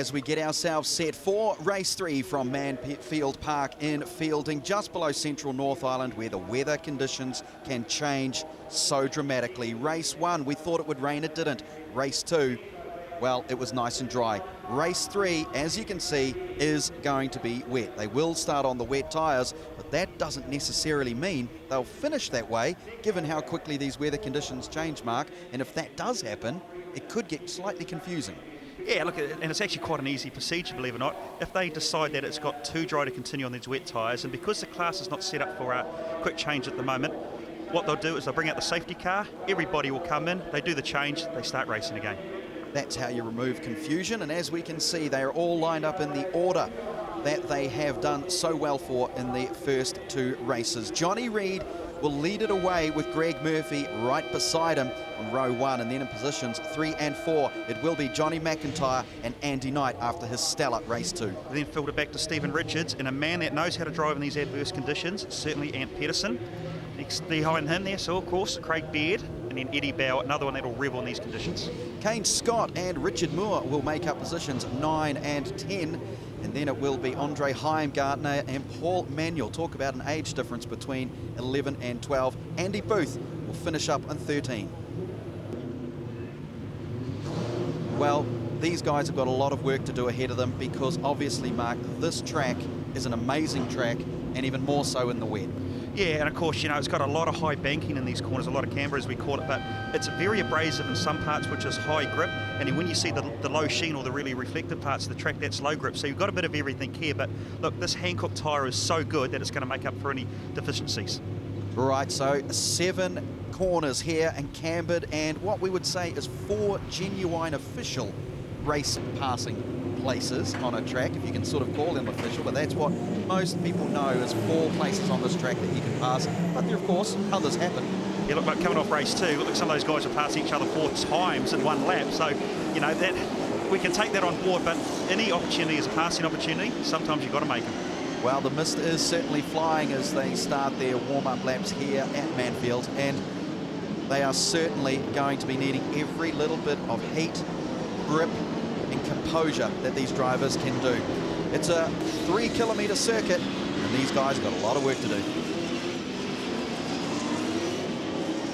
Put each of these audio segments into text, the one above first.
as we get ourselves set for race 3 from Manfeild Park in Fielding, just below central North Island, where the weather conditions can change so dramatically. Race 1, we thought it would rain, it didn't. Race 2, well, it was nice and dry. Race 3, as you can see, is going to be wet. They will start on the wet tyres, but that doesn't necessarily mean they'll finish that way, given how quickly these weather conditions change, Mark. And if that does happen, it could get slightly confusing. Yeah, look, and it's actually quite an easy procedure, believe it or not. If they decide that it's got too dry to continue on these wet tyres, and because the class is not set up for a quick change at the moment, what they'll do is they'll bring out the safety car, everybody will come in, they do the change, they start racing again. That's how you remove confusion, and as we can see, they are all lined up in the order that they have done so well for in the first 2 races. Johnny Reid will lead it away with Greg Murphy right beside him on row 1, and then in positions 3 and 4, it will be Johnny McIntyre and Andy Knight after his stellar race 2. Then filter back to Stephen Richards, and a man that knows how to drive in these adverse conditions, certainly Ant Pedersen. Next behind him there, so of course, Craig Baird, and then Eddie Bow, another one that'll revel in these conditions. Kane Scott and Richard Moore will make up positions 9 and 10. And then it will be Andre Heimgartner and Paul Manuel. Talk about an age difference between 11 and 12. Andy Booth will finish up on 13. Well, these guys have got a lot of work to do ahead of them because obviously, Mark, this track is an amazing track, and even more so in the wet. Yeah, and of course, you know, it's got a lot of high banking in these corners, a lot of camber as we call it, but it's very abrasive in some parts, which is high grip, and then when you see the low sheen or the really reflective parts of the track, that's low grip, so you've got a bit of everything here, but look, this Hankook tyre is so good that it's going to make up for any deficiencies. Right, so 7 corners here and cambered, and what we would say is 4 genuine official race passing places on a track, if you can sort of call them official, but that's what most people know as 4 places on this track that you can pass. But there, of course, others happen. Yeah, look, like coming off race 2, look, some of those guys have passed each other 4 times in one lap, so, you know, that we can take that on board, but any opportunity is a passing opportunity. Sometimes you've got to make them. Well, the mist is certainly flying as they start their warm-up laps here at Manfeild, and they are certainly going to be needing every little bit of heat, grip, and composure that these drivers can do. It's a 3-kilometre circuit, and these guys have got a lot of work to do.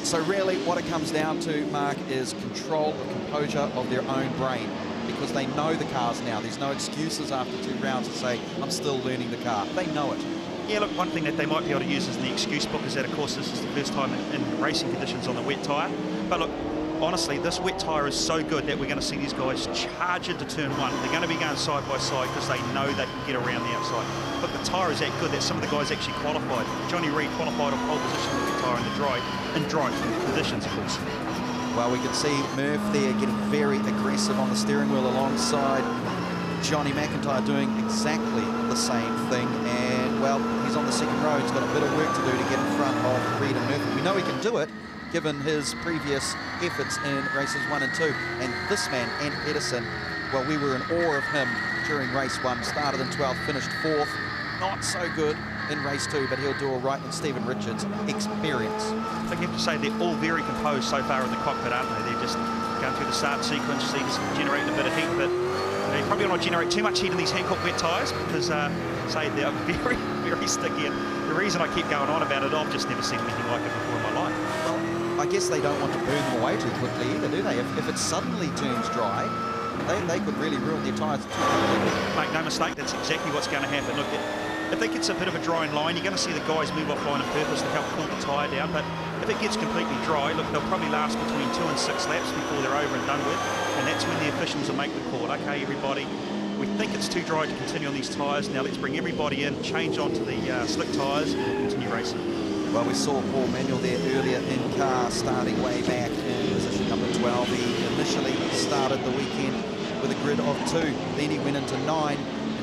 So really what it comes down to, Mark, is control and composure of their own brain, because they know the cars now. There's no excuses after 2 rounds to say, I'm still learning the car. They know it. Yeah, look, one thing that they might be able to use as the excuse book is that, of course, this is the first time in racing conditions on the wet tyre. But look, honestly, this wet tyre is so good that we're going to see these guys charge into turn 1. They're going to be going side by side because they know they can get around the outside. But the tyre is that good that some of the guys actually qualified. Johnny Reid qualified on pole position with the tyre in dry conditions, of course. Well, we can see Murph there getting very aggressive on the steering wheel alongside Johnny McIntyre doing exactly the same thing. And, well, he's on the second row. He's got a bit of work to do to get in front of Reid and Murphy. We know he can do it, given his previous efforts in races 1 and 2. And this man, Ant Pedersen, well, we were in awe of him during race 1. Started in 12th, finished 4th. Not so good in race 2, but he'll do all right in Stephen Richards' experience. I think you have to say they're all very composed so far in the cockpit, aren't they? They're just going through the start sequence, so just generating a bit of heat, but they probably don't want to generate too much heat in these Hankook wet tyres because, say, they're very, very sticky. And the reason I keep going on about it, I've just never seen anything like it before in my life. Well, I guess they don't want to burn them away too quickly either, do they? If it suddenly turns dry, they could really ruin their tyres too quickly. Make no mistake, that's exactly what's going to happen. Look, if it gets a bit of a drying line, you're going to see the guys move offline on purpose to help cool the tyre down. But if it gets completely dry, look, they'll probably last between 2 and 6 laps before they're over and done with. And that's when the officials will make the call. Okay, everybody, we think it's too dry to continue on these tyres. Now let's bring everybody in, change onto the slick tyres, and continue racing. Well, we saw Paul Manuel there earlier in car, starting way back in position number 12. He initially started the weekend with a grid of 2. Then he went into 9.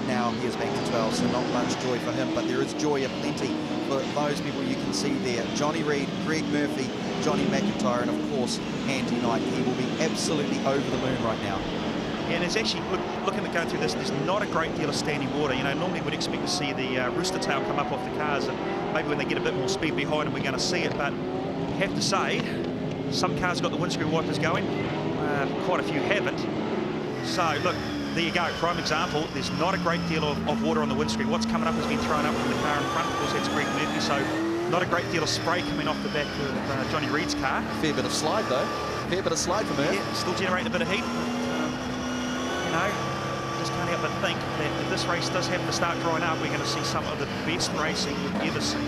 Now he is back to 12, so not much joy for him, but there is joy aplenty for those people you can see there. Johnny Reid, Greg Murphy, Johnny McIntyre, and of course Andy Knight. He will be absolutely over the moon right now. Yeah, and there's actually, looking at going through this, there's not a great deal of standing water. You know, normally we'd expect to see the rooster tail come up off the cars, and maybe when they get a bit more speed behind them, we're going to see it. But you have to say, some cars got the windscreen wipers going, quite a few haven't. So, look, there you go, prime example. There's not a great deal of water on the windscreen. What's coming up has been thrown up from the car in front. Of course, that's Greg Murphy, so not a great deal of spray coming off the back of Johnny Reid's car. Fair bit of slide, though. Fair bit of slide for Murphy. Yeah, still generating a bit of heat. You know, just can't help but think that if this race does happen to start drying up, we're going to see some of the best racing we've ever seen.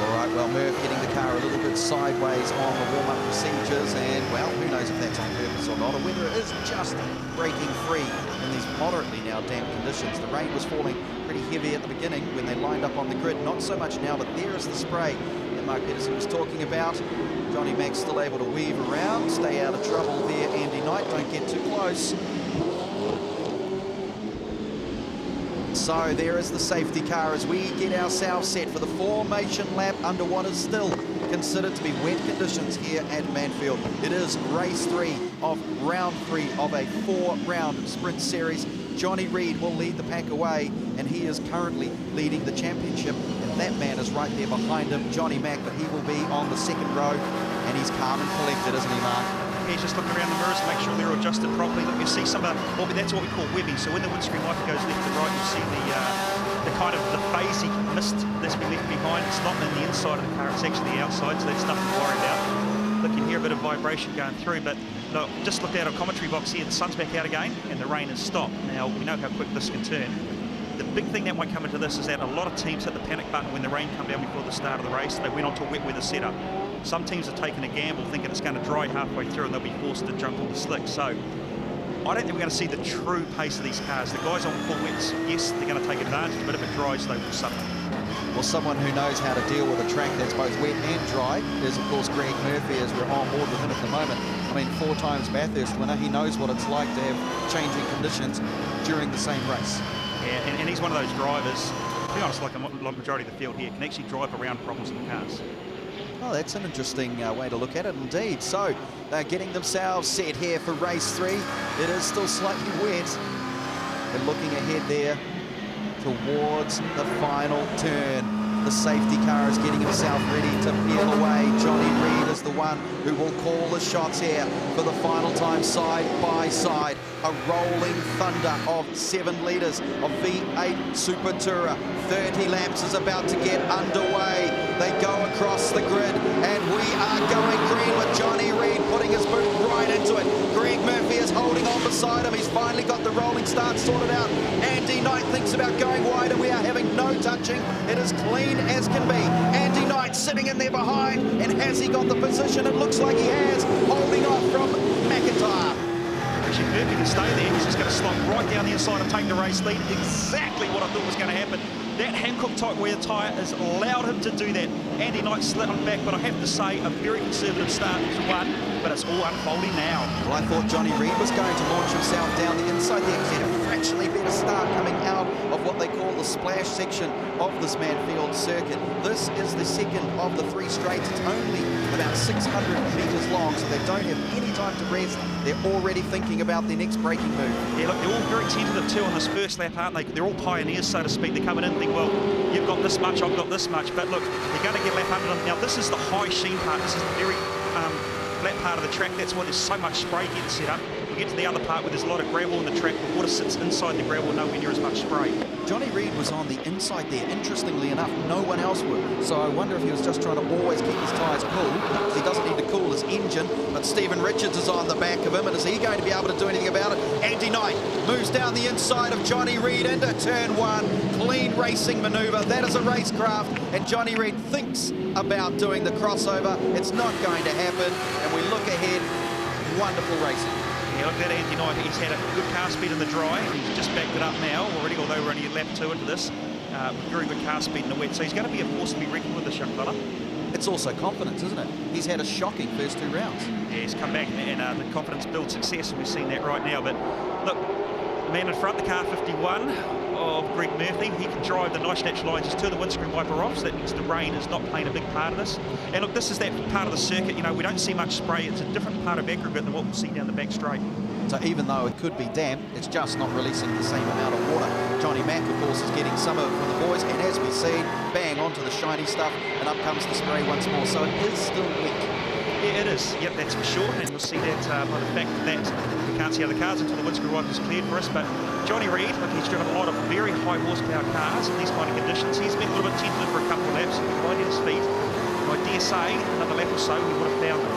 All right, well, Murph getting the car a little bit sideways on the warm-up procedures, and, well, who knows if that's on purpose or not, or whether it is just breaking free in these moderately now damp conditions. The rain was falling pretty heavy at the beginning when they lined up on the grid. Not so much now, but there is the spray that Mark Pedersen was talking about. Johnny Mac still able to weave around, stay out of trouble there. Andy Knight, don't get too close. So there is the safety car as we get ourselves set for the formation lap under what is still considered to be wet conditions here at Manfeild. It is race 3 of round 3 of a 4-round sprint series. Johnny Reid will lead the pack away, and he is currently leading the championship, and that man is right there behind him, Johnny Mac, but he will be on the second row, and he's calm and collected, isn't he, Mark? He's just looking around the mirrors to make sure they're adjusted properly. Look, you see some of that's what we call webbing. So when the windscreen wiper goes left to right, you see the kind of the phasey mist that's been left behind. It's not in the inside of the car, it's actually the outside, so that's nothing to worry about. Look, you can hear a bit of vibration going through, but look, just looked out of commentary box here, the sun's back out again, and the rain has stopped. Now, we know how quick this can turn. The big thing that might come into this is that a lot of teams hit the panic button when the rain come down before the start of the race. They went on to a wet weather setup. Some teams are taking a gamble thinking it's going to dry halfway through and they'll be forced to jump on the slick. So I don't think we're going to see the true pace of these cars. The guys on full wets, yes, they're going to take advantage, but if it dries, they will suffer. Well, someone who knows how to deal with a track that's both wet and dry is, of course, Greg Murphy, as we're on board with him at the moment. I mean, 4 times Bathurst winner. He knows what it's like to have changing conditions during the same race. Yeah, and he's one of those drivers, to be honest, like a majority of the field here, can actually drive around problems in the cars. Oh, that's an interesting way to look at it indeed. So they're getting themselves set here for race 3. It is still slightly wet. They're looking ahead there towards the final turn. The safety car is getting himself ready to peel away. Johnny Reid is the one who will call the shots here for the final time, side by side. A rolling thunder of 7 litres of V8 SuperTourer. 30 laps is about to get underway. They go across the grid, and we are going green with Johnny Reid putting his boot right into it. Greg Murphy is holding on beside him. He's finally got the rolling start sorted out. Andy Knight thinks about going wide, and we are having no touching. It is clean as can be. Andy Knight sitting in there behind, and has he got the position? It looks like he has, holding off from McIntyre. Actually, Murphy can stay there. He's just going to slot right down the inside and take the race lead. Exactly what I thought was going to happen. That Hancock type wear tyre has allowed him to do that. Andy Knight slid on back, but I have to say, a very conservative start to 1, but it's all unfolding now. Well, I thought Johnny Reid was going to launch himself down the inside there. He had a fractionally better start coming out of what they call the splash section of this Manfeild circuit. This is the second of the 3 straights. It's only about 600 metres long, so they don't have any time to rest. They're already thinking about their next braking move. Yeah, look, they're all very tentative too on this first lap, aren't they? They're all pioneers, so to speak. They're coming in and think, well, you've got this much, I've got this much. But look, they're going to get lap under them. Now, this is the high sheen part. This is the very flat part of the track. That's why there's so much spray getting set up. We get to the other part where there's a lot of gravel in the track. The water sits inside the gravel, nowhere near as much spray. Johnny Reid was on the inside there. Interestingly enough, no one else would. So I wonder if he was just trying to always keep his tyres cool. He doesn't need to cool his engine, but Stephen Richards is on the back of him, and is he going to be able to do anything about it? Andy Knight moves down the inside of Johnny Reid into turn 1. Clean racing manoeuvre. That is a racecraft, and Johnny Reid thinks about doing the crossover. It's not going to happen, and we look ahead. Wonderful racing. Yeah, look at Andy Knight. He's had a good car speed in the dry. He's just backed it up now already, although we're only lap 2 into this. Very good car speed in the wet, so he's going to be a force to be reckoned with, this young fella. It's also confidence, isn't it? He's had a shocking first 2 rounds. Yeah, he's come back, and the confidence builds success, and we've seen that right now. But look, the man in front, the car 51 of Greg Murphy, he can drive the nice natural lines. Just turn the windscreen wiper off, so that means the rain is not playing a big part of this. And look, this is that part of the circuit, you know, we don't see much spray. It's a different part of aggregate than what we'll see down the back straight. So even though it could be damp, it's just not releasing the same amount of water. Johnny Mac, of course, is getting some of it from the boys, and as we see, bang onto the shiny stuff, and up comes the spray once more. So it is still wet. Yeah, it is. Yep, that's for sure. And you'll see that by the fact that we can't see other cars until the windscreen wiper is cleared for us. But Johnny Reid, look, he's driven a lot of very high horsepower cars in these kind of conditions. He's been a little bit tentative for a couple of laps. If he at his feet, I dare say, another lap or so, we would have found him.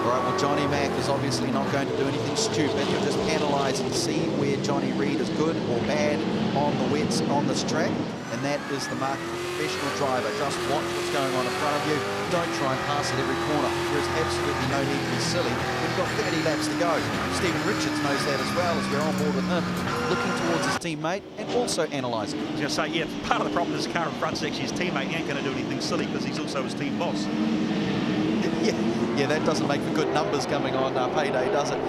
All right, well, Johnny Mack is obviously not going to do anything stupid. He'll just analyse and see where Johnny Reid is good or bad on the wets on this track. And that is the mark of a professional driver. Just watch what's going on in front of you. Don't try and pass at every corner. There's absolutely no need to be silly. We've got 30 laps to go. Stephen Richards knows that as well, as we're on board with him, looking towards his teammate and also analysing. I was going to say, yeah, part of the problem is the car in front is actually his teammate. He ain't going to do anything silly because he's also his team boss. Yeah, that doesn't make for good numbers coming on payday, does it?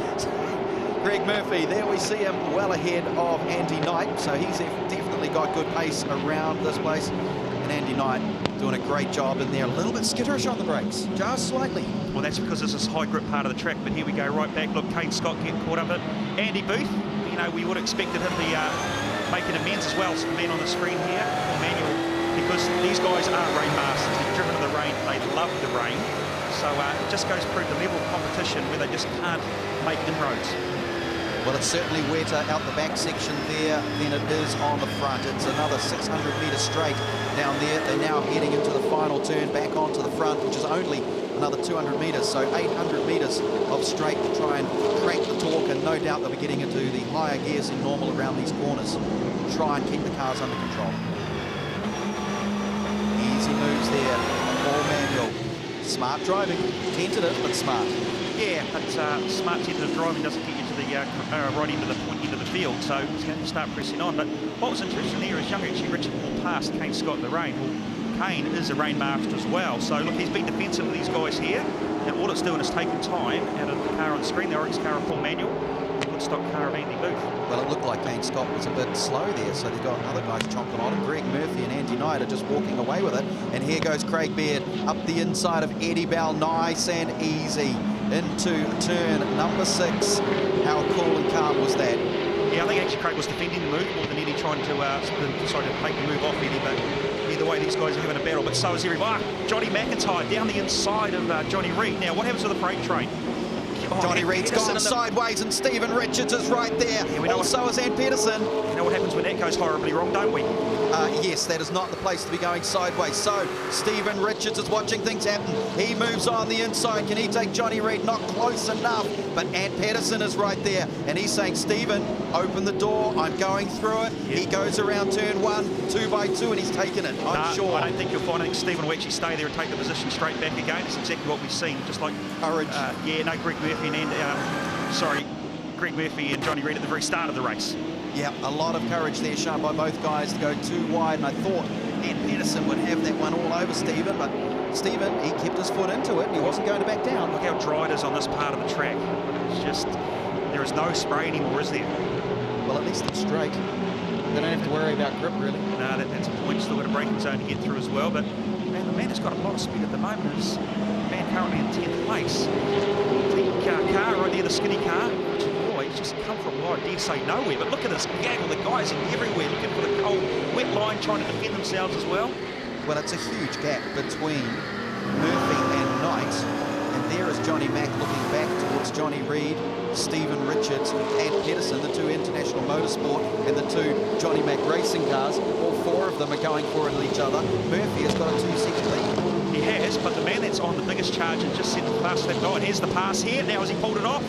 Greg Murphy, there we see him well ahead of Andy Knight, so he's definitely got good pace around this place. And Andy Knight doing a great job in there, a little bit skitterish on the brakes, just slightly. Well, that's because this is high grip part of the track, but here we go right back. Look, Kane Scott getting caught up at Andy Booth. You know, we would have expected him to be making amends as well. So the man on the screen here, Manuel, because these guys are rain masters. They've driven in the rain, they love the rain. So it just goes through the level of competition where they just can't make inroads. Well, it's certainly wetter out the back section there than it is on the front. It's another 600 metres straight down there. They're now heading into the final turn back onto the front, which is only another 200 metres, so 800 metres of straight to try and crank the torque, and no doubt they'll be getting into the higher gears than normal around these corners. Try and keep the cars under control. Easy moves there, all manual. Smart driving, tentative but smart. Yeah, but smart tentative driving doesn't get you to the right end of the point end of the field, so he's going to start pressing on. But what was interesting there is young actually Richard walked past Kane Scott in the rain. Well, Kane is a rain master as well, so look, he's been defensive with these guys here, and all it's doing is taking time out of the car on the screen, the Oryx car of Paul Manuel, the Woodstock car of Andy Booth. Well, it looked like Kane Scott was a bit slow there, so they've got other guys chonking on him. Greg Murphy and Andy Knight are just walking away with it. And here goes Craig Baird up the inside of Eddie Bell, nice and easy into turn number 6. How cool and calm was that? Yeah, I think actually Craig was defending the move more than Eddie trying to take the move off Eddie, but either way these guys are having a battle, but so is everybody. Johnny McIntyre down the inside of Johnny Reid. Now, what happens with the freight train? Johnny Reid's gone sideways and Stephen Richards is right there. Yeah, also is Ant Pedersen. You know what happens when that goes horribly wrong, don't we? Yes, that is not the place to be going sideways. So Stephen Richards is watching things happen. He moves on the inside. Can he take Johnny Reid? Not close enough. But Ant Pedersen is right there. And he's saying, Stephen, open the door. I'm going through it. Yep. He goes around turn 1, 2 by 2, and he's taken it. I'm sure. I don't think you'll find. I think Stephen will actually stay there and take the position straight back again. It's exactly what we've seen. Just like courage. Greg Murphy Greg Murphy and Johnny Reid at the very start of the race. Yeah, a lot of courage there shown by both guys to go too wide, and I thought Ant Pedersen would have that one all over Stephen, but Stephen, he kept his foot into it and he wasn't going to back down. Look how dry it is on this part of the track. It's just, there is no spray anymore, is there? Well, at least it's straight. They don't have to worry about grip, really. No, that's a point. Still got a braking zone to get through as well, but man, the man has got a lot of speed at the moment. Is man currently in 10th place. The car right there, the skinny car, he's just come from, I dare say, nowhere. But look at this gaggle. The guys are everywhere looking for the cold, wet line, trying to defend themselves as well. Well, it's a huge gap between Murphy and Knight. And there is Johnny Mack looking back towards Johnny Reid, Stephen Richards, and Pedersen, the 2 International Motorsport and the 2 Johnny Mack racing cars. All 4 of them are going for it at each other. Murphy has got a 2-second lead. He has, but the man that's on the biggest charge and just sent the fast lap guy. And here's the pass here. Now has he pulled it off?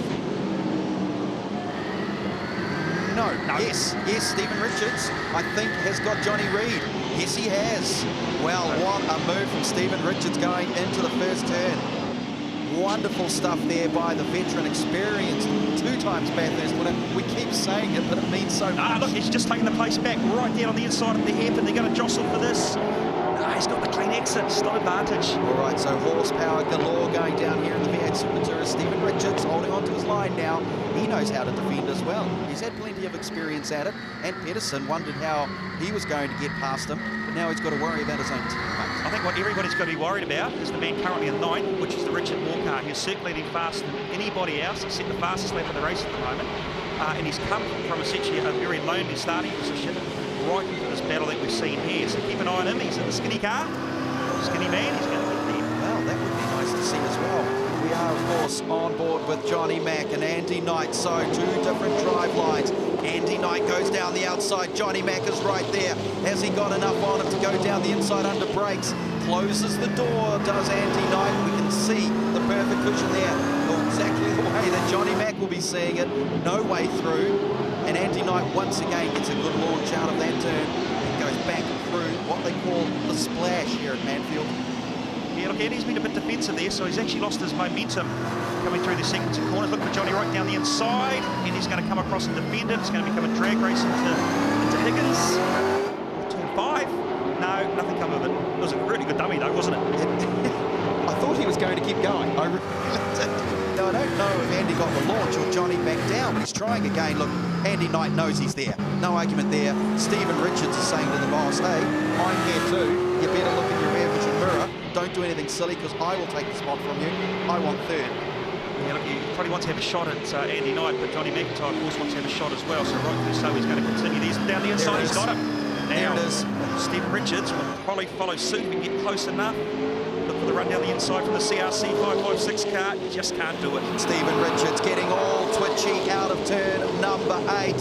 No. Yes, Stephen Richards, I think, has got Johnny Reid. Yes, he has. Well, what a move from Stephen Richards going into the first turn. Wonderful stuff there by the veteran, experienced 2 times Bathurst winner. We keep saying it, but it means so much. Look, he's just taking the place back right down on the inside of the hairpin. They're going to jostle for this. He's got the clean exit, still advantage. All right, so horsepower galore going down here in the V8 SuperTourers. Stephen Richards holding on to his line now. He knows how to defend as well. He's had plenty of experience at it. And Pedersen wondered how he was going to get past him, but now he's got to worry about his own teammates. I think what everybody's got to be worried about is the man currently in 9th, which is the Richard Moore car. He's circulating faster than anybody else. He's set the fastest lap of the race at the moment. And he's come from essentially a very lonely starting position right into this battle that we've seen here. So keep an eye on him. He's in the skinny car. Skinny man, he's going to get there. Well, that would be nice to see as well. car, of course, on board with Johnny Mack and Andy Knight. So 2 different drive lines. Andy Knight goes down the outside. Johnny Mack is right there. Has he got enough on him to go down the inside under brakes? Closes the door, does Andy Knight. We can see the perfect cushion there. Exactly the way that Johnny Mack will be seeing it. No way through. And Andy Knight once again gets a good launch out of that turn and goes back through what they call the splash here at Manfeild. Yeah, look, Andy's been a bit defensive there, so he's actually lost his momentum coming through the second two corners. Look for Johnny right down the inside, and he's going to come across and defend it. It's going to become a drag race into Higgins. Turn 5. No, nothing come of it. It was a really good dummy though, wasn't it? I thought he was going to keep going. I really did. Now, I don't know if Andy got the launch or Johnny back down, but he's trying again. Look, Andy Knight knows he's there. No argument there. Stephen Richards is saying to the boss, hey, I'm here too. You better look in your rear vision mirror. Don't do anything silly because I will take the spot from you. I want third. Yeah, look, he probably wants to have a shot at Andy Knight, but Johnny McIntyre, of course, wants to have a shot as well. So rightfully so, he's going to continue these down the inside. He's got him. Now, there it is. Stephen Richards will probably follow suit if he can get close enough. Look for the run down the inside from the CRC 556 car. Just can't do it. Stephen Richards getting all twitchy out of turn number 8.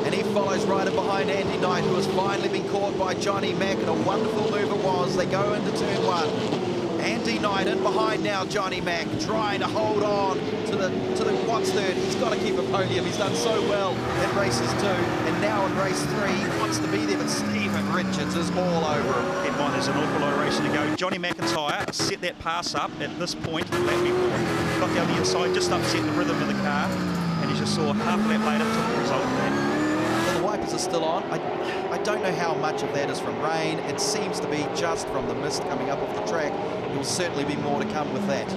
And he follows right in behind Andy Knight, who has finally been caught by Johnny Mack, and a wonderful move it was. They go into turn 1. Andy Knight in behind now, Johnny Mack trying to hold on to the what's third. He's got to keep a podium. He's done so well in races 2, and now in race 3 he wants to be there, but Stephen Richards is all over him. Keep on, there's an awful lot of racing to go. Johnny McIntyre set that pass up at this point, lap before. Got down the inside, just upset the rhythm of the car, and you just saw half a lap later took the result of that. Well, the wipers are still on. I don't know how much of that is from rain. It seems to be just from the mist coming up off the track. There will certainly be more to come with that.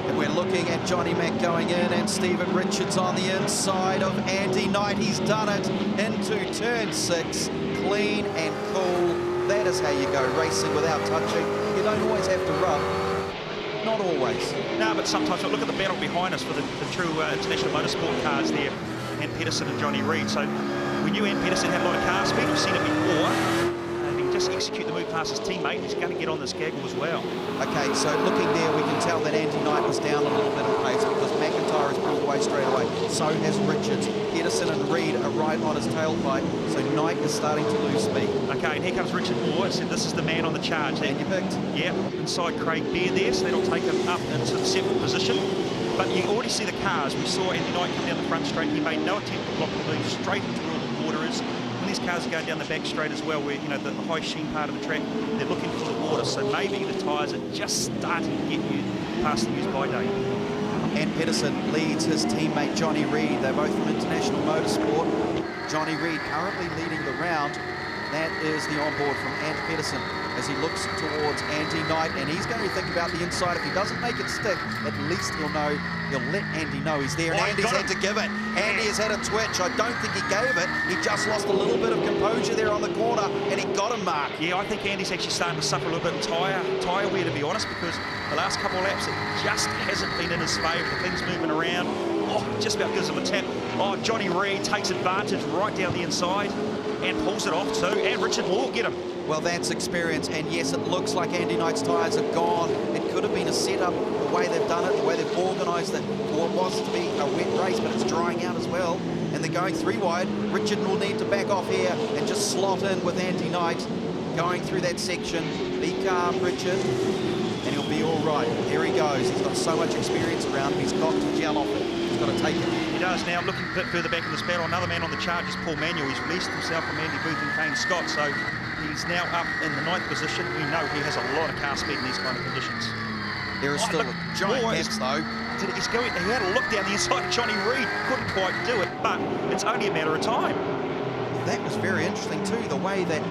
And we're looking at Johnny Mack going in and Stephen Richards on the inside of Andy Knight. He's done it into turn 6, clean and cool. That is how you go racing without touching. You don't always have to rub. Not always. No, but sometimes. Look at the battle behind us for the true international motorsport cars there. Ann Pedersen and Johnny Reid. So we knew Ann Pedersen had a lot of car speed. We've seen it before. And he can just execute the move past his teammate. He's going to get on this gaggle as well. Okay, so looking there, we can tell that Andy Knight was down a little bit of pace because McIntyre has pulled away straight away. So has Richards. Pedersen and Reid are right on his tailpipe. So Knight is starting to lose speed. Okay, and here comes Richard Moore. So this is the man on the charge. And you picked. Yeah, inside Craig Bear there. So that'll take him up into the 7th position. But you already see the cars. We saw Andy Knight come down the front straight. He made no attempt to block the move straight into where the water is. When these cars are going down the back straight as well, where, you know, the high sheen part of the track, they're looking for the water. So maybe the tyres are just starting to get you past the use-by date. And Pedersen leads his teammate Johnny Reid. They're both from International Motorsport. Johnny Reid currently leading the round. That is the onboard from Ant Pedersen as he looks towards Andy Knight, and he's going to think about the inside. If he doesn't make it stick, at least he'll know, he'll let Andy know he's there. And Andy's had to give it. Andy has had a twitch. I don't think he gave it. He just lost a little bit of composure there on the corner, and he got him, Mark. Yeah, I think Andy's actually starting to suffer a little bit in tyre wear, to be honest, because the last couple of laps, it just hasn't been in his favour. The thing's moving around. Oh, just about gives him a tap. Oh, Johnny Reid takes advantage right down the inside and pulls it off too. And Richard Moore get him. Well, that's experience, and yes, it looks like Andy Knight's tyres are gone. It could have been a setup, the way they've done it, the way they've organised it for what was to be a wet race, but it's drying out as well. And they're going 3 wide. Richard will need to back off here and just slot in with Andy Knight going through that section. Be calm, Richard, and he'll be all right. There he goes. He's got so much experience around him. He's got to gel off it. He's got to take it. He does now. Looking a bit further back in this battle, another man on the charge is Paul Manuel. He's released himself from Andy Booth and Kane Scott, so he's now up in the 9th position. We know he has a lot of car speed in these kind of conditions. There is still a giant gaps, though. He had a look down the inside of Johnny Reid. Couldn't quite do it, but it's only a matter of time. That was very interesting, too, the way that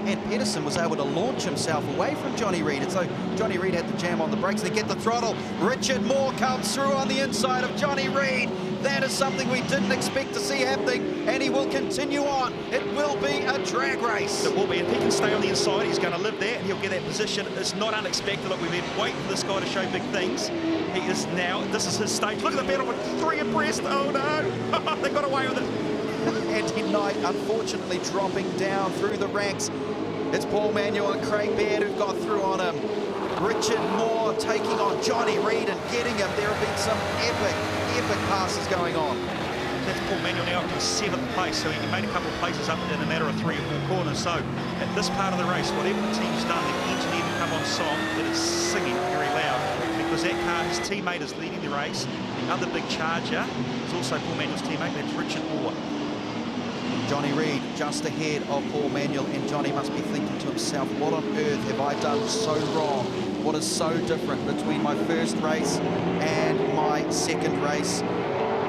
Ant Pedersen was able to launch himself away from Johnny Reid. And so Johnny Reid had to jam on the brakes. They get the throttle. Richard Moore comes through on the inside of Johnny Reid. That is something we didn't expect to see happening, and he will continue on. It will be a drag race. It will be. If he can stay on the inside, he's going to live there, and he'll get that position. It's not unexpected. Look, we've been waiting for this guy to show big things. He is now, this is his stage. Look at the battle with 3 abreast. Oh, no. They got away with it. Andy Knight, unfortunately, dropping down through the ranks. It's Paul Manuel and Craig Baird who've got through on him. Richard Moore taking on Johnny Reid and getting him. There have been some epic passes going on. That's Paul Manuel now up to 7th place, so he made a couple of places up in a matter of 3 or 4 corners. So at this part of the race, whatever the team's done, they've engineered to come on song that is singing very loud, because that car, his teammate is leading the race. The other big charger is also Paul Manuel's teammate, that's Richard Moore. Johnny Reid just ahead of Paul Manuel, and Johnny must be thinking to himself, what on earth have I done so wrong? What is so different between my first race and my second race?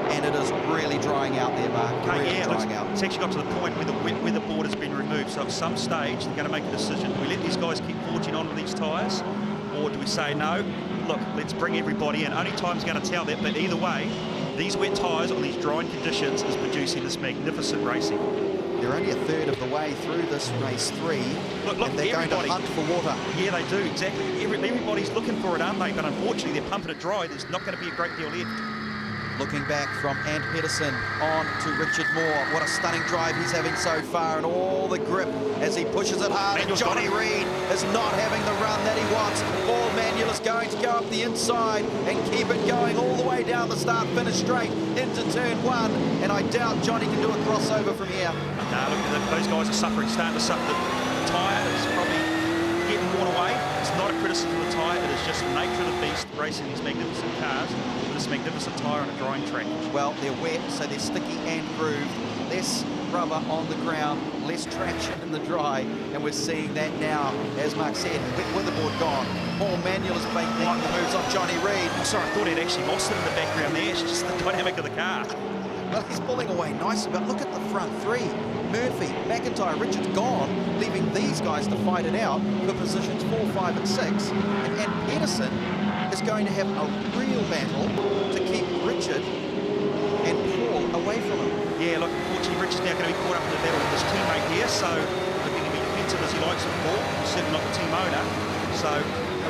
And it is really drying out there, Mark. Really drying out. It's actually got to the point where the board has been removed. So at some stage, they're going to make a decision. Do we let these guys keep forging on with these tyres? Or do we say, no, look, let's bring everybody in? Only time's going to tell that. But either way, these wet tyres on these drying conditions is producing this magnificent racing. They're only a third of the way through this race 3. Look, and they're going to hunt for water. Yeah, they do, exactly. Everybody's looking for it, aren't they? But unfortunately, they're pumping it dry. There's not going to be a great deal left. Looking back from Ant Pedersen on to Richard Moore. What a stunning drive he's having so far, and all the grip as he pushes it hard. And Johnny Reid is not having the run that he wants. Paul Manuel is going to go up the inside and keep it going all the way down the start-finish straight into turn 1. And I doubt Johnny can do a crossover from here. No, look, those guys are suffering, starting to suffer. The tyre is probably getting worn away. It's not a criticism of the tyre, it is just the nature of the beast racing these magnificent cars with this magnificent tyre on a drying track. Well, they're wet, so they're sticky and grooved. Less rubber on the ground, less traction in the dry, and we're seeing that now, as Mark said, with the board gone. Paul Manuel is making the moves off Johnny Reid. Oh, sorry, I thought he'd actually lost it in the background there. It's just the dynamic of the car. Well, he's pulling away nicely, but look at the front 3. Murphy, McIntyre, Richard's gone, leaving these guys to fight it out for positions 4, 5 and 6. And Pedersen is going to have a real battle to keep Richard and Paul away from him. Yeah, look, unfortunately, Richard's now going to be caught up in the battle with his teammate here, so looking to be defensive as he likes with Paul. He's certainly not the team owner. So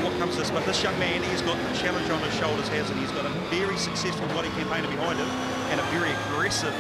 what comes this? But this young man, he's got the challenge on his shoulders, hasn't he? He's got a very successful body campaigner behind him and a very aggressive,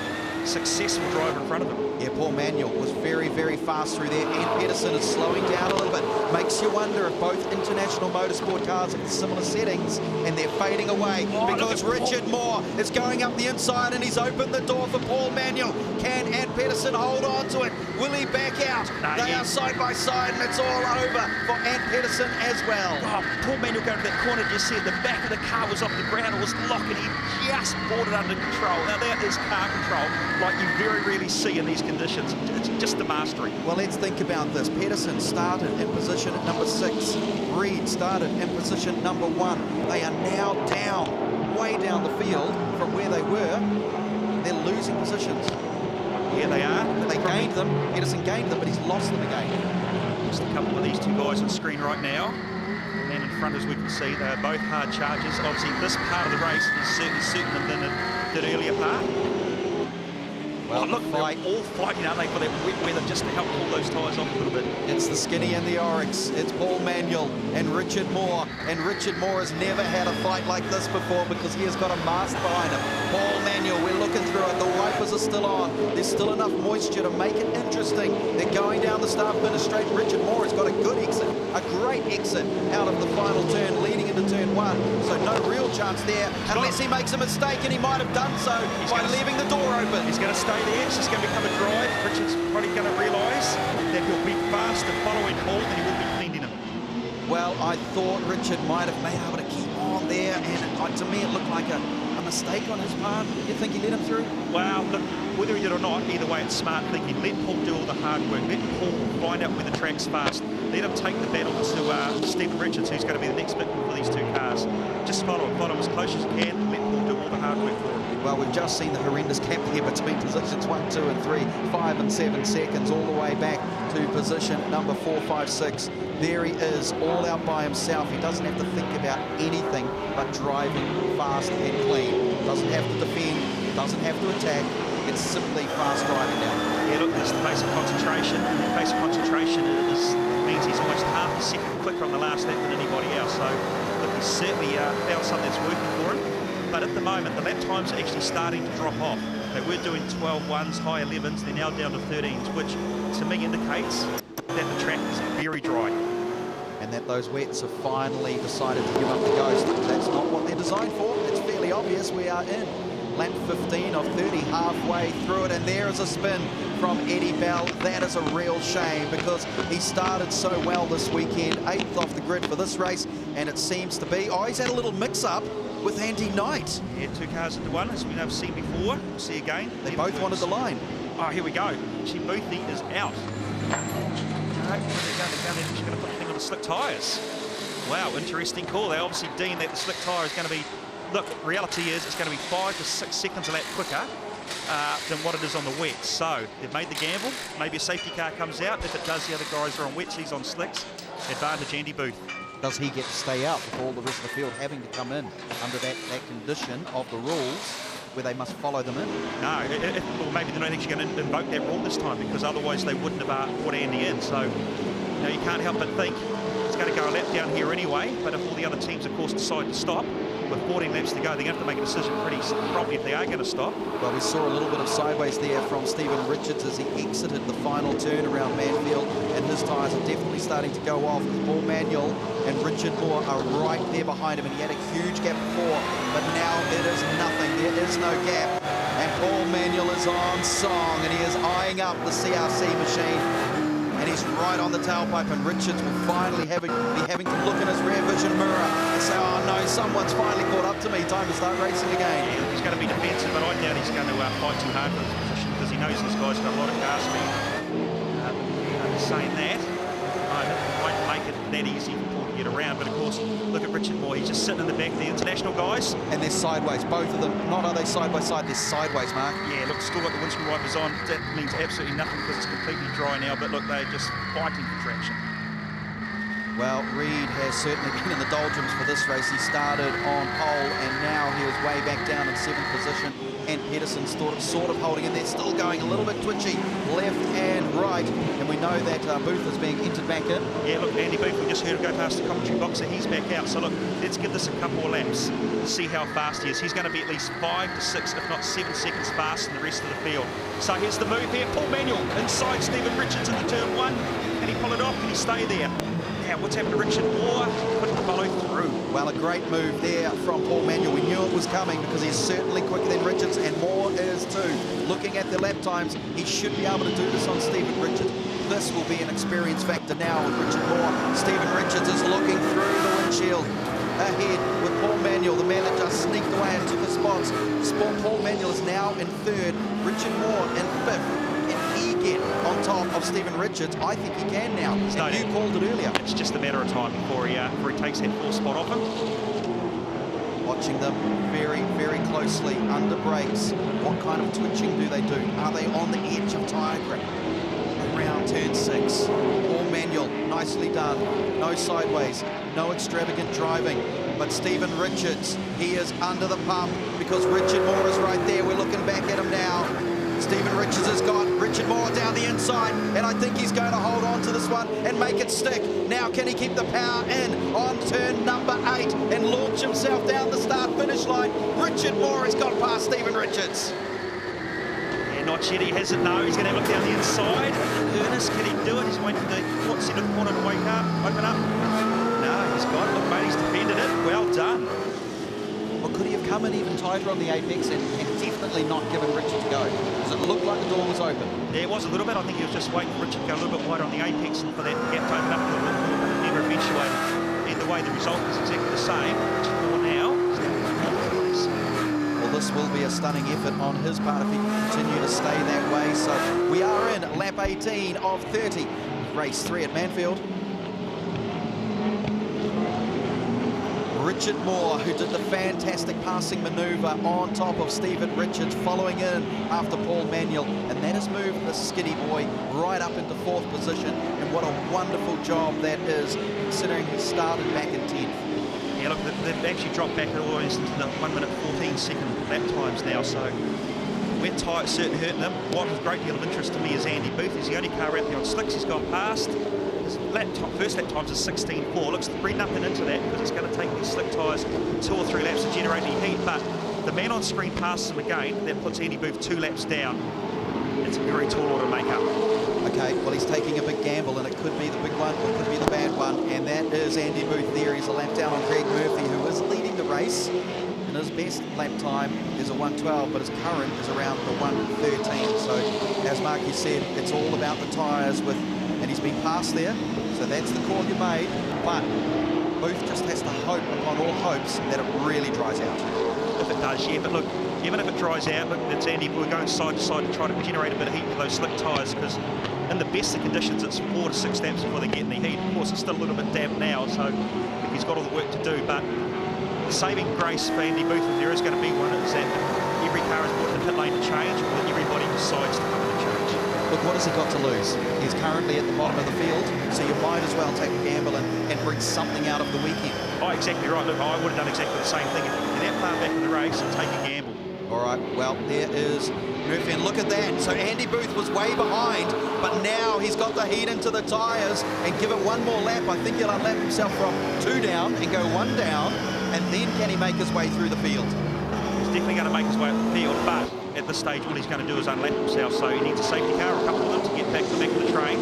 successful driver in front of him. Yeah, Paul Manuel was very fast through there, and Pedersen is slowing down a little bit. Makes you wonder if both international motorsport cars are in similar settings, and they're fading away because Richard Moore is going up the inside, and he's opened the door for Paul Manuel. Can Ant Pedersen hold on to it? Will he back out? They are side by side, and it's all over for Ant Pedersen as well. Oh, Paul Manuel going to that corner, just said the back of the car was off the ground, it was locking, he just brought it under control. Now that is car control like you very rarely see in these conditions. It's just the mastery. Well, let's think about this. Pedersen started in position at number 6. Reid started in position number 1. They are now down, way down the field from where they were. They're losing positions. Yeah, they are. They gained them. Pedersen gained them, but he's lost them again. Just a couple of these two guys on screen right now. The man in front, as we can see, they are both hard chargers. Obviously, this part of the race is certainly suiting them than the earlier part. Well, look, they're all fighting, aren't they, for that wet weather just to help pull those tyres off a little bit. It's the Skinny and the Oryx. It's Paul Manuel and Richard Moore. And Richard Moore has never had a fight like this before because he has got a mask behind him. Paul Manuel, we're looking through it. The wipers are still on. There's still enough moisture to make it interesting. They're going down the start-finish straight. Richard Moore has got a good exit, a great exit out of the final turn, leading into turn 1. So no real chance there, unless he makes a mistake, and he might have done so by leaving the door open. He's going to stay there. It's just going to become a drive. Richard's probably going to realise that he'll be faster following Paul than he will be cleaning him. Well, I thought Richard might have been able to keep on there, and to me it looked like a mistake on his part. You think he let him through? Well, look, whether he did or not, either way, it's smart thinking. Let Paul do all the hard work. Let Paul find out where the track's fast. Let him take the battle to Stephen Richards, who's going to be the next victim for these two cars. Just follow him as close as you can. Let Paul do all the hard work for him. Well, we've just seen the horrendous gap here between positions 1, 2 and 3, 5 and 7 seconds, all the way back to position number 4, 5, 6. There he is, all out by himself. He doesn't have to think about anything but driving fast and clean. Doesn't have to defend, doesn't have to attack. It's simply fast driving now. Yeah, look, there's the basic concentration. And that basic concentration means he's almost half a second quicker on the last lap than anybody else. So, look, he's certainly found something that's working for him. But at the moment, the lap times are actually starting to drop off. They were doing 12.1s, high 11s. They're now down to 13s, which to me indicates that the track is very dry. And that those wets have finally decided to give up the ghost. That's not what they're designed for. It's fairly obvious. We are in lap 15 of 30, halfway through it, and there is a spin from Eddie Bell. That is a real shame because he started so well this weekend, 8th off the grid for this race, and it seems to be, oh, he's had a little mix-up with Andy Knight. Yeah, 2 cars into one, as we've never seen before. We'll see again. They both wanted the line. Oh, here we go. Actually, Boothie is out. No, they're going to put the thing on the slick tyres. Wow, interesting call. They obviously deem that the slick tyre is going to be, look, reality is it's going to be 5 to 6 seconds a lap quicker than what it is on the wets. So they've made the gamble. Maybe a safety car comes out. If it does, the other guys are on wets, he's on slicks. Advantage Andy Booth. Does he get to stay out with all the rest of the field having to come in under that condition of the rules where they must follow them in? No, or maybe they're not actually going to invoke that rule this time because otherwise they wouldn't have put Andy in. So you can't help but think he's going to go a lap down here anyway. But if all the other teams, of course, decide to stop, with 14 laps to go, they're going to have to make a decision pretty promptly if they are going to stop. Well, we saw a little bit of sideways there from Stephen Richards as he exited the final turn around Manfeild, and his tyres are definitely starting to go off. Paul Manuel and Richard Moore are right there behind him, and he had a huge gap before, but now it is nothing. There is no gap, and Paul Manuel is on song, and he is eyeing up the CRC machine. And he's right on the tailpipe, and Richards will finally be having to look in his rear vision mirror and say, oh no, someone's finally caught up to me, time to start racing again. Yeah, he's going to be defensive, but I doubt he's going to fight too hard for this position because he knows this guy's got a lot of car speed. Saying that, it won't make it that easy for Paul to get around, but of course, look at Richard Moore, he's just sitting in the back of the international guys. And they're sideways, both of them. Not are they side by side, they're sideways, Mark. Yeah, look, still got the windscreen wipers on. That means absolutely nothing because it's completely dry now, but look, they're just fighting for traction. Well, Reed has certainly been in the doldrums for this race. He started on pole, and now he is way back down in 7th position. And Pedersen's sort of holding in there, still going a little bit twitchy, left and right. And we know that Booth is being entered back in. Yeah, look, Andy Booth, we just heard him go past the commentary box, so he's back out. So look, let's give this a couple of laps to see how fast he is. He's going to be at least 5 to 6, if not 7 seconds faster than the rest of the field. So here's the move here. Paul Manuel inside Stephen Richards into turn 1. Can he pull it off? Can he stay there? Now, what's happened to Richard Moore? Couldn't follow through. Well, a great move there from Paul Manuel. We knew it was coming because he's certainly quicker than Richards, and Moore is too. Looking at the lap times, he should be able to do this on Stephen Richards. This will be an experience factor now with Richard Moore. Stephen Richards is looking through the windshield. Ahead with Paul Manuel, the man that just sneaked away and took the spots. Paul Manuel is now in 3rd, Richard Moore in 5th. Can he get on top of Stephen Richards? I think he can now. And you called it earlier. It's just a matter of time before he takes that 4th spot off him. Watching them very, very closely under brakes. What kind of twitching do they do? Are they on the edge of tyre grip? Around turn 6. Paul Manuel, nicely done. No sideways, no extravagant driving. But Stephen Richards, he is under the pump because Richard Moore is right there. We're looking back at him now. Stephen Richards has got Richard Moore down the inside, and I think he's going to hold on to this one and make it stick. Now, can he keep the power in on turn number 8 and launch himself down the start-finish line? Richard Moore has got past Stephen Richards. Not yet, he hasn't, no, he's going to have a look down the inside. Ernest, can he do it? He's waiting for the center corner to wake up, open up. No, he's got it. Look, mate, he's defended it. Well done. Well, could he have come in even tighter on the apex and definitely not given Richard to go? Because it looked like the door was open. Yeah, it was a little bit. I think he was just waiting for Richard to go a little bit wider on the apex and for that gap to open up a little bit more, but it never eventuated. Either way, the result is exactly the same. Richard Moore now is down in 4th place. Well, this will be a stunning effort on his part if he can continue to stay that way. So we are in lap 18 of 30, race 3 at Manfeild. Richard Moore, who did the fantastic passing manoeuvre on top of Stephen Richards, following in after Paul Manuel, and that has moved the skiddy boy right up into 4th position, and what a wonderful job that is, considering he started back in 10th. Yeah, look, they've actually dropped back almost into the 1 minute 14 second lap times now, so wet tyre certainly hurting them. What was a great deal of interest to me is Andy Booth. He's the only car out there on slicks. He's got past. His first lap times is 16.4. Looks to bring nothing into that because it's going to take these slick tyres 2 or 3 laps to generate any heat. But the man on screen passes him again. That puts Andy Booth 2 laps down. it's a very tall order to make up. Okay, well, he's taking a big gamble, and it could be the big one, or it could be the bad one, and that is Andy Booth there. He's a lap down on Greg Murphy, who is leading the race, and his best lap time is a 1:12, but his current is around the 1:13. So, as Marky said, it's all about the tyres and he's been passed there, so that's the call you made, but Booth just has to hope upon all hopes that it really dries out. If it does, yeah, but look, even if it dries out, look, it's Andy, we're going side to side to try to generate a bit of heat with those slick tyres, because in the best of conditions, it's 4 to 6 laps before they get any heat. Of course, it's still a little bit damp now, so he's got all the work to do, but the saving grace for Andy Booth, if there is going to be one, is that every car is brought in the pit lane to change, or that everybody decides to come in and change. Look, what has he got to lose? He's currently at the bottom of the field, so you might as well take a gamble and bring something out of the weekend. Oh, exactly right. Look, I would have done exactly the same thing. If you're that far back in the race, and take a gamble. All right, well, there is Murphy, and look at that. So Andy Booth was way behind, but now he's got the heat into the tyres, and give it one more lap. I think he'll unlap himself from 2 down and go 1 down, and then can he make his way through the field? He's definitely going to make his way up the field, but at this stage, all he's going to do is unlap himself, so he needs a safety car, a couple of them, to get back to the back of the train.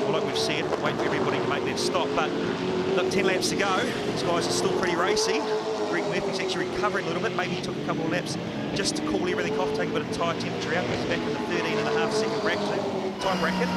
Well, like we've said, wait for everybody to make that stop, but look, 10 laps to go. These guys are still pretty racy. Greg Murphy's actually recovering a little bit. Maybe he took a couple of laps just to cool everything off, take a bit of tyre temperature out. He's back in the 13.5 second time bracket.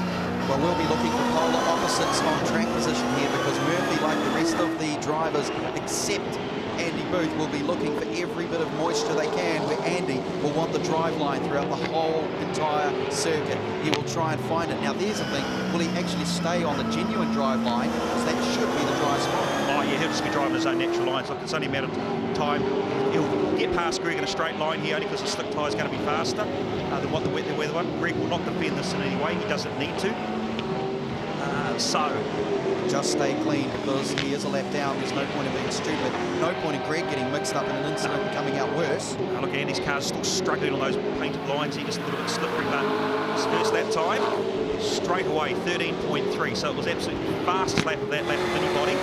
Well, we'll be looking for polar opposites on track position here, because Murphy, like the rest of the drivers, except Andy Booth, will be looking for every bit of moisture they can, where Andy will want the drive line throughout the whole entire circuit. He will try and find it. Now, there's the thing. Will he actually stay on the genuine drive line? Because that should be the dry spot. Oh, yeah, he'll just be driving his own natural lines. Look, it's only a matter of time. He'll get past Greg in a straight line here, only because the slick tyre is going to be faster than what the weather one. Greg will not defend this in any way. He doesn't need to. So just stay clean, because he is a lap down. There's no point in being stupid. No point in Greg getting mixed up in an incident and coming out worse. Look, Andy's car's still struggling on those painted lines. He's just a little bit slippery, but his first lap time, straight away, 13.3. So it was absolutely the fastest lap of that lap of anybody.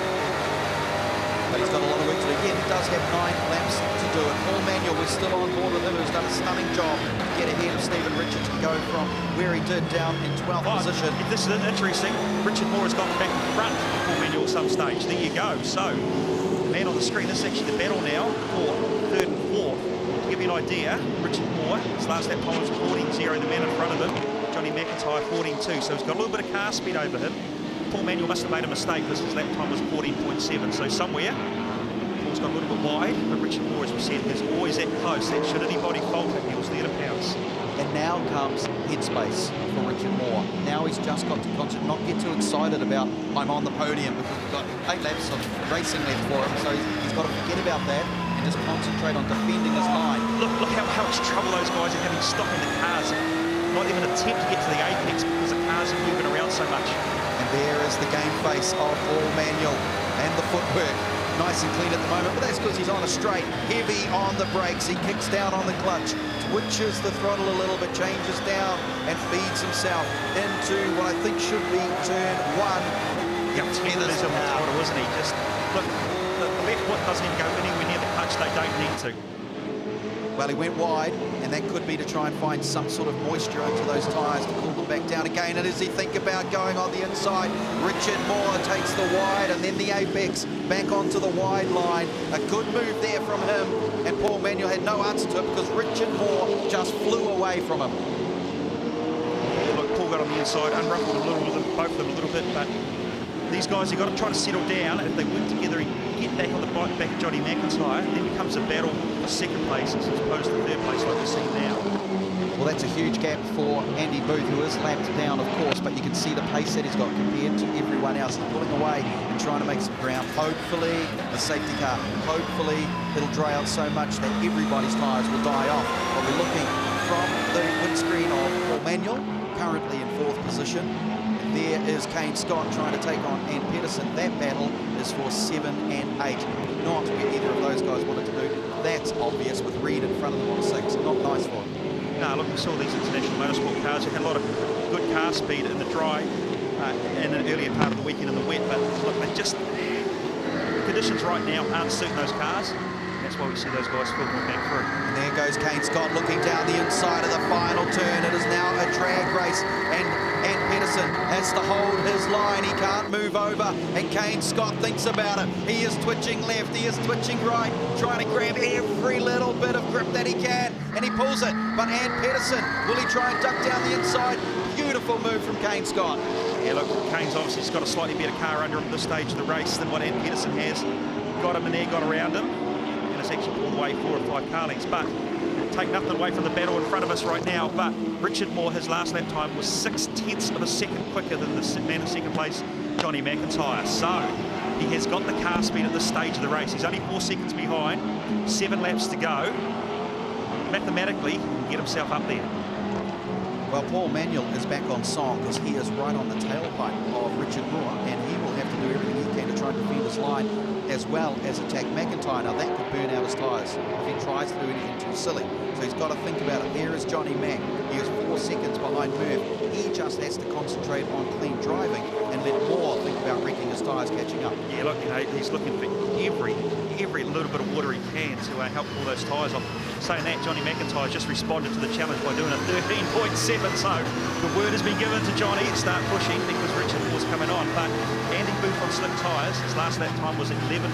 But he's got a lot of work to do. Again, he does have 9 laps to do it. Paul Manuel was still on board with him, who's done a stunning job to get ahead of Stephen Richards and go from where he did down in 12th position. This is interesting. Richard Moore has gone back in front of Paul Manuel at some stage. There you go. So, the man on the screen, this is actually the battle now for 3rd and 4th. To give you an idea, Richard Moore, his last lap time was 14.0. The man in front of him, Johnny McIntyre, 14.2. So he's got a little bit of car speed over him. Paul Manuel must have made a mistake, because his lap time was 14.7. So somewhere, Paul's got a little bit wide, but Richard Moore, as we said, is always that close. That should anybody falter, he was there to pounce. And now comes headspace for Richard Moore. Now he's just got to concentrate, not get too excited about, I'm on the podium, because we've got 8 laps of racing left for him. So he's got to forget about that and just concentrate on defending his line. Look how much trouble those guys are having stopping the cars. Not even attempt to get to the apex, because the cars are moving around so much. And there is the game face of Paul Manuel, and the footwork nice and clean at the moment, but that's because he's on a straight, heavy on the brakes. He kicks down on the clutch, twitches the throttle a little bit, changes down, and feeds himself into what I think should be turn 1. Yep, he's on the throttle, isn't he? Just look, the left foot doesn't even go anywhere near the clutch. They don't need to. Well, he went wide, and that could be to try and find some sort of moisture into those tyres to cool them back down again. And does he think about going on the inside? Richard Moore takes the wide and then the apex back onto the wide line. A good move there from him, and Paul Manuel had no answer to it, because Richard Moore just flew away from him. Yeah, look, Paul got on the inside, unruffled both of them a little bit, but these guys have got to try to settle down. If they work together and get back on the back of Johnny McIntyre, then becomes a battle for 2nd place as opposed to 3rd place like we're seeing now. Well, that's a huge gap for Andy Booth, who is lapped down, of course, but you can see the pace that he's got compared to everyone else. He's pulling away and trying to make some ground. Hopefully, the safety car, hopefully it'll dry out so much that everybody's tyres will die off. But we're looking from the windscreen of Paul Manuel, currently in 4th position. There is Kane Scott trying to take on Ann Pedersen. That battle is for 7 and 8. Not where either of those guys wanted to do. That's obvious with Reed in front of them on 6. Not nice for him. No, look, we saw these international motorsport cars who had a lot of good car speed in the dry and an earlier part of the weekend in the wet. But look, they just, the conditions right now aren't suiting those cars. That's that's why we see those guys filtering back through. And there goes Kane Scott looking down the inside of the final turn. It is now a drag race, and Pedersen has to hold his line. He can't move over, and Kane Scott thinks about it. He is twitching left, he is twitching right, trying to grab every little bit of grip that he can, and he pulls it. But Pedersen, will he try and duck down the inside? Beautiful move from Kane Scott. Yeah, look, Kane's obviously got a slightly better car under him at this stage of the race than what Pedersen has. Got him in there, got around him, and it's actually pulled away 4 or 5 car lengths. But take nothing away from the battle in front of us right now. But Richard Moore, his last lap time was 0.6 of a second quicker than the man in second place, Johnny McIntyre. So he has got the car speed at this stage of the race. He's only 4 seconds behind, 7 laps to go. Mathematically, he can get himself up there. Well, Paul Manuel is back on song because he is right on the tailpipe of Richard Moore, and he will have to do everything he can to try and defend his line as well as attack McIntyre. Now that could burn out his tyres if he tries to do anything too silly. So he's got to think about it. There is Johnny Mack. He is 4 seconds behind Murph. He just has to concentrate on clean driving and let Moore think about wrecking his tyres catching up. Yeah, look, you know, he's looking for every little bit of water he can to help pull those tyres off. Saying that, Johnny McIntyre just responded to the challenge by doing a 13.7. So the word has been given to Johnny to start pushing because Richard was coming on. But Andy Booth on slick tyres, his last lap time was 11.1.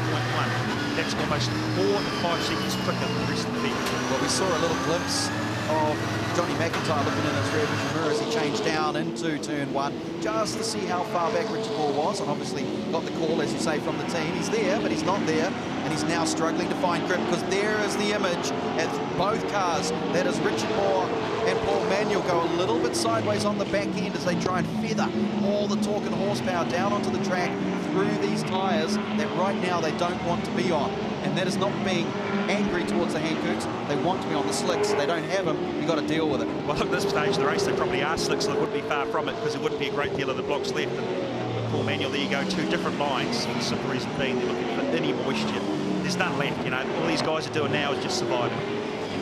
That's almost 4 to 5 seconds quicker than the rest of the field. Well, we saw a little glimpse of Johnny McIntyre looking in his rear vision mirror as he changed down into turn 1 just to see how far back Richard Moore was, and obviously got the call, as you say, from the team. He's there, but he's not there, and he's now struggling to find grip because there is the image as both cars, that is Richard Moore and Paul Manuel, go a little bit sideways on the back end as they try and feather all the torque and horsepower down onto the track through these tyres that right now they don't want to be on. And that is not being angry towards the Hankooks. They want to be on the slicks. They don't have them. You've got to deal with it. Well, at this stage of the race, they probably are slicks, so they wouldn't be far from it because there wouldn't be a great deal of the blocks left. And Paul Manuel, there you go, 2 different lines. The simple reason being they're looking for any moisture. There's none left, you know. All these guys are doing now is just surviving.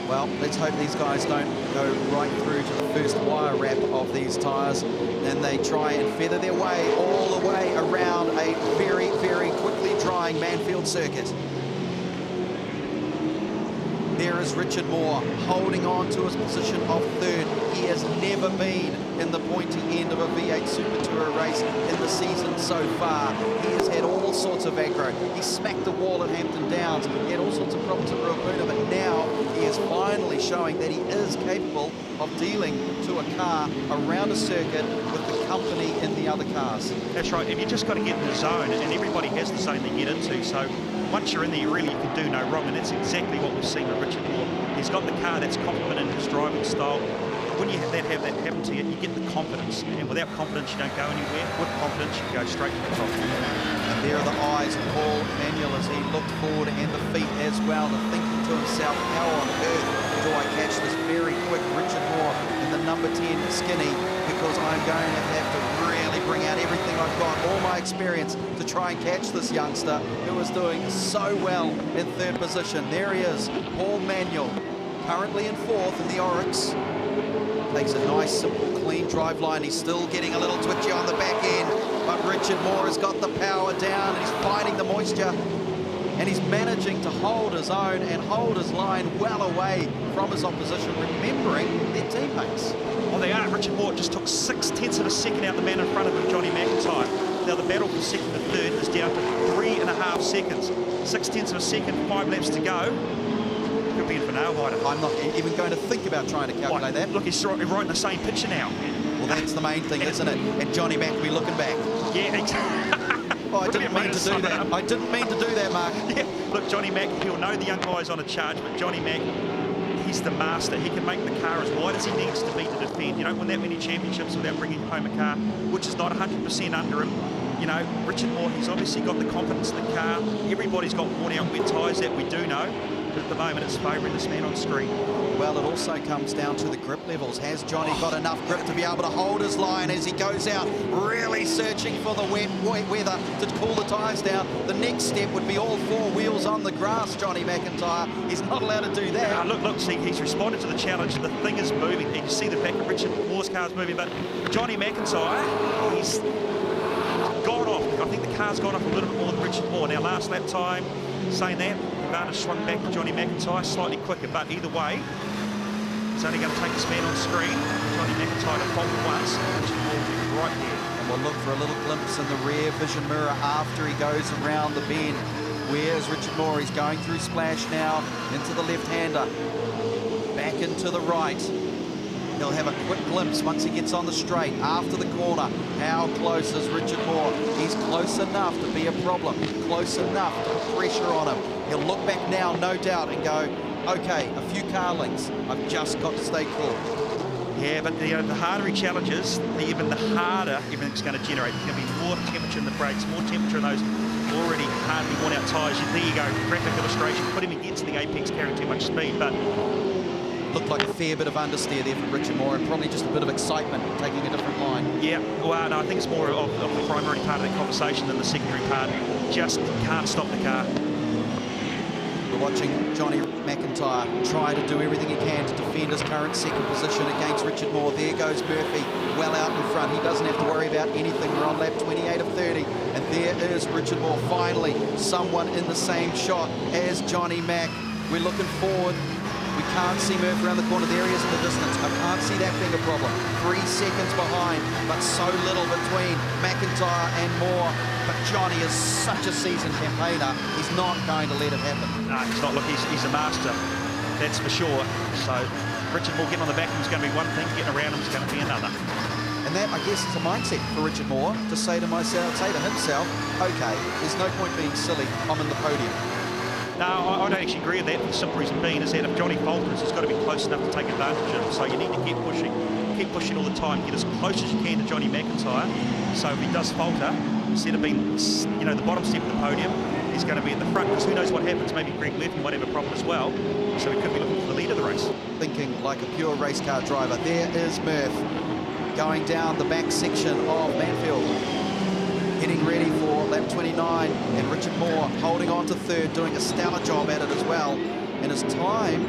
Well, let's hope these guys don't go right through to the first wire wrap of these tyres and they try and feather their way all the way around a very, very quickly drying Manfeild circuit. There is Richard Moore holding on to his position of 3rd. He has never been in the pointy end of a V8 Super Tourer race in the season so far. He has had all sorts of aggro. He smacked the wall at Hampton Downs. He had all sorts of problems at Ruapuna, but now he is finally showing that he is capable of dealing to a car around a circuit with the company in the other cars. That's right, and you just got to get in the zone, and everybody has the zone they get into, so once you're in there, you can do no wrong, and that's exactly what we've seen with Richard Moore. He's got the car that's complementing his driving style. When you have that happen to you, you get the confidence, and without confidence, you don't go anywhere. With confidence, you go straight to the top. And there are the eyes of Paul Manuel as he looked forward, and the feet as well, and thinking to himself, how on earth do I catch this very quick Richard Moore in the number 10 Skinny, because I'm going to have to really bring out everything I've got, all my experience, to try and catch this youngster who is doing so well in 3rd position. There he is, Paul Manuel, currently in 4th in the Oryx. Takes a nice, simple, clean drive line. He's still getting a little twitchy on the back end, but Richard Moore has got the power down, and he's fighting the moisture, and he's managing to hold his own and hold his line well away from his opposition, remembering their teammates. Well, they are. Richard Moore just took 0.6 of a second out the man in front of him, Johnny McIntyre. Now the battle for 2nd and 3rd is down to 3.5 seconds. 0.6 of a second, 5 laps to go. Could be in for nail biter. I'm not even going to think about trying to calculate that. Look, he's right in the same picture now. Well, that's the main thing, isn't it? And Johnny Mack will be looking back. Yeah, exactly. Oh, I didn't mean to do that. I didn't mean to do that, Mark. Yeah, look, Johnny Mack, he'll know the young guy's on a charge, but Johnny Mack, he's the master. He can make the car as wide as he needs to be to defend. You don't win that many championships without bringing home a car, which is not 100% under him. You know, Richard Moore, he's obviously got the confidence in the car. Everybody's got worn out wet tyres, that we do know. But at the moment, it's favouring this man on screen. Well, it also comes down to the grip levels. Has Johnny got enough grip to be able to hold his line as he goes out, really searching for the wet weather to cool the tyres down? The next step would be all 4 wheels on the grass, Johnny McIntyre. He's not allowed to do that. Look, see, he's responded to the challenge. The thing is moving. You can see the back of Richard Moore's car is moving, but Johnny McIntyre, he's gone off. I think the car's gone off a little bit more than Richard Moore. Now, last lap time, saying that, advantage swung back to Johnny McIntyre, slightly quicker, but either way, he's only going to take this man on screen. Johnny McIntyre to fault once, Richard Moore right there. And we'll look for a little glimpse in the rear vision mirror after he goes around the bend. Where's Richard Moore? He's going through splash now, into the left-hander, back into the right. He'll have a quick glimpse once he gets on the straight, after the corner. How close is Richard Moore? He's close enough to be a problem, close enough to put pressure on him. He'll look back now, no doubt, and go, okay, a few car lengths. I've just got to stay cool. Yeah, but the harder he challenges, even the harder everything's going to generate. There's going to be more temperature in the brakes, more temperature in those already hardly worn out tyres. There you go, graphic illustration. Put him against the apex carrying too much speed, but looked like a fair bit of understeer there for Richard Moore, and probably just a bit of excitement taking a different line. yeah, well, no, I think it's more of the primary part of that conversation than the secondary part. Just can't stop the car. We're watching Johnny McIntyre try to do everything he can to defend his current second position against Richard Moore. There goes Murphy, well out in front. He doesn't have to worry about anything. We're on lap 28 of 30, and there is Richard Moore, finally someone in the same shot as Johnny Mac. We're looking forward. We can't see Murphy around the corner. There he is in the distance. I can't see that being a problem. 3 seconds behind, but so little between McIntyre and Moore. But Johnny is such a seasoned campaigner. He's not going to let it happen. No, he's not. Look, he's a master, that's for sure. So Richard Moore getting on the back of him is going to be one thing, getting around him is going to be another. And that, I guess, is a mindset for Richard Moore to say to himself, okay, there's no point being silly. I'm in the podium. No, I don't actually agree with that. The simple reason being is that if Johnny falters, he's got to be close enough to take advantage of him. So you need to keep pushing all the time. Get as close as you can to Johnny McIntyre. So if he does falter, instead of being, the bottom step of the podium, he's going to be at the front. Because who knows what happens? Maybe Greg Murphy might have a problem as well. So he could be looking for the lead of the race. Thinking like a pure race car driver. There is Murph going down the back section of Manfeild, getting ready for lap 29, and Richard Moore holding on to third, doing a stellar job at it as well. And his time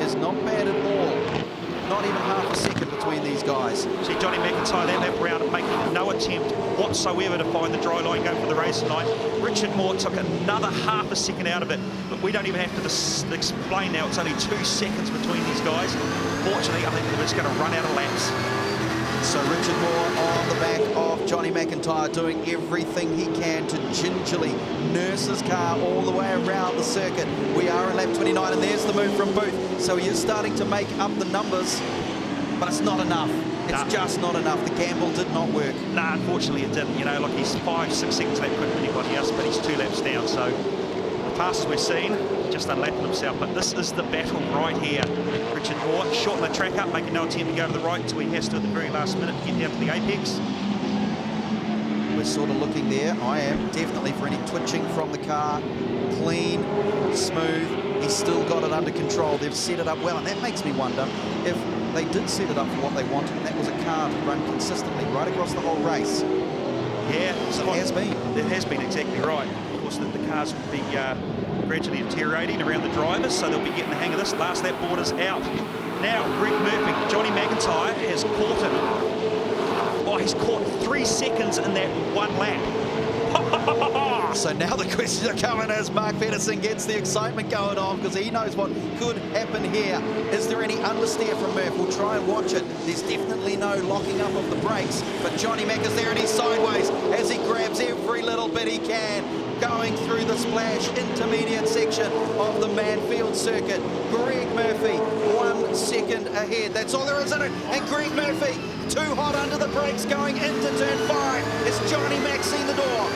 is not bad at all. Not even half a second between these guys. See Johnny McIntyre that lap round making no attempt whatsoever to find the dry line going for the race tonight. Richard Moore took another half a second out of it. But we don't even have to explain now. It's only 2 seconds between these guys. Fortunately, I think they're just going to run out of laps. So Richard Moore on the back of Johnny McIntyre, doing everything he can to gingerly nurse his car all the way around the circuit. We are in lap 29, and there's the move from Booth. So he is starting to make up the numbers, but it's not enough. It's just not enough. The gamble did not work. Nah, unfortunately it didn't. Look, he's 5-6 seconds lap quicker than anybody else, but he's 2 laps down. So the fastest we've seen, just unlapping himself. But this is the battle right here. Richard Moore shorten the track up, making no attempt to go to the right until he has to at the very last minute to get down to the apex. We're sort of looking there. I am definitely for any twitching from the car. Clean, smooth. He's still got it under control. They've set it up well, and that makes me wonder if they did set it up for what they wanted, and that was a car to run consistently right across the whole race. Yeah, so it has been. It has been, exactly right. Of course, the cars will be gradually deteriorating around the drivers, so they'll be getting the hang of this. Last lap borders out. Now, Greg Murphy, Johnny McIntyre has caught him. Oh, he's caught 3 seconds in that 1 lap. So now the questions are coming as Mark Pedersen gets the excitement going on, because he knows what could happen here. Is there any understeer from Murph? We'll try and watch it. There's definitely no locking up of the brakes, but Johnny Mac is there and he's sideways as he grabs every little bit he can, going through the splash intermediate section of the Manfeild circuit. Greg Murphy 1 second ahead. That's all there is in it. And Greg Murphy too hot under the brakes going into turn 5. Has Johnny Mac seen the door?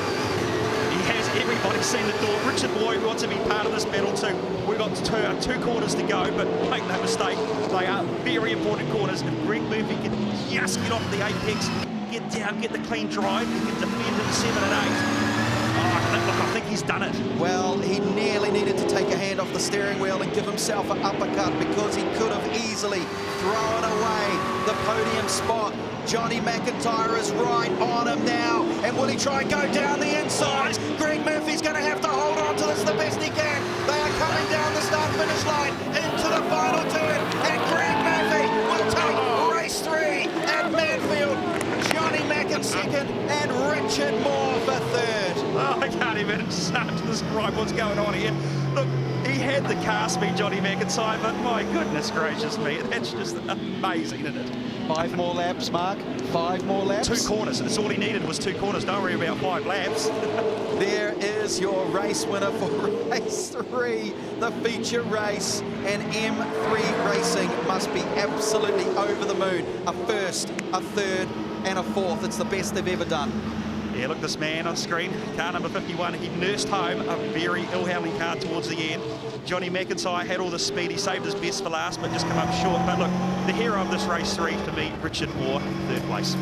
Has everybody seen the door? Richard Moore wants to be part of this battle too. We've got two corners to go, but make no mistake, they are very important corners. If Greg Murphy can just get off the apex, get down, get the clean drive, he can defend in 7 and 8. I think he's done it. Well, he nearly needed to take a hand off the steering wheel and give himself an uppercut, because he could have easily thrown away the podium spot. Johnny McIntyre is right on him now, and will he try and go down the inside? Greg Murphy's going to have to hold on to this the best he can. They are coming down the start-finish line into the final turn, and Greg Murphy will take race 3 at Manfeild. Johnny Mac in second, and Richard Moore for third. Oh, I can't even start to describe what's going on here. Look, had the car speed, Johnny McIntyre, but my goodness gracious me, that's just amazing, isn't it? 5 more laps, Mark. 5 more laps. 2 corners. That's all he needed was 2 corners. Don't worry about 5 laps. There is your race winner for race 3, the feature race. And M3 Racing must be absolutely over the moon. A first, a third, and a fourth. It's the best they've ever done. Yeah, look, this man on screen, car number 51, he nursed home a very ill-handling car towards the end. Johnny McIntyre had all the speed, he saved his best for last, but just come up short. But look, the hero of this race 3 for me, Richard Moore, 3rd place.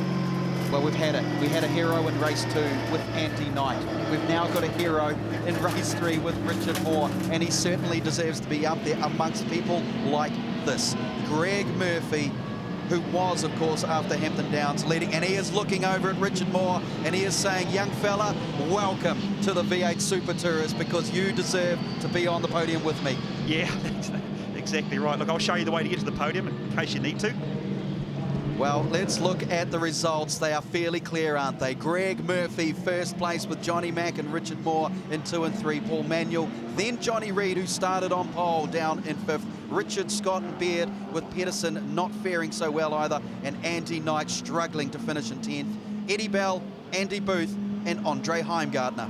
Well, we've had it. We had a hero in race 2 with Andy Knight. We've now got a hero in race 3 with Richard Moore, and he certainly deserves to be up there amongst people like this. Greg Murphy, who was, of course, after Hampton Downs leading, and he is looking over at Richard Moore, and he is saying, young fella, welcome to the V8 Super Tourers, because you deserve to be on the podium with me. Yeah, exactly right. Look, I'll show you the way to get to the podium in case you need to. Well, let's look at the results. They are fairly clear, aren't they? Greg Murphy, first place with Johnny Mack and Richard Moore in 2 and 3. Paul Manuel, then Johnny Reid, who started on pole, down in 5th. Richard Scott and Beard, with Pedersen not faring so well either, and Andy Knight struggling to finish in 10th. Eddie Bell, Andy Booth, and Andre Heimgartner.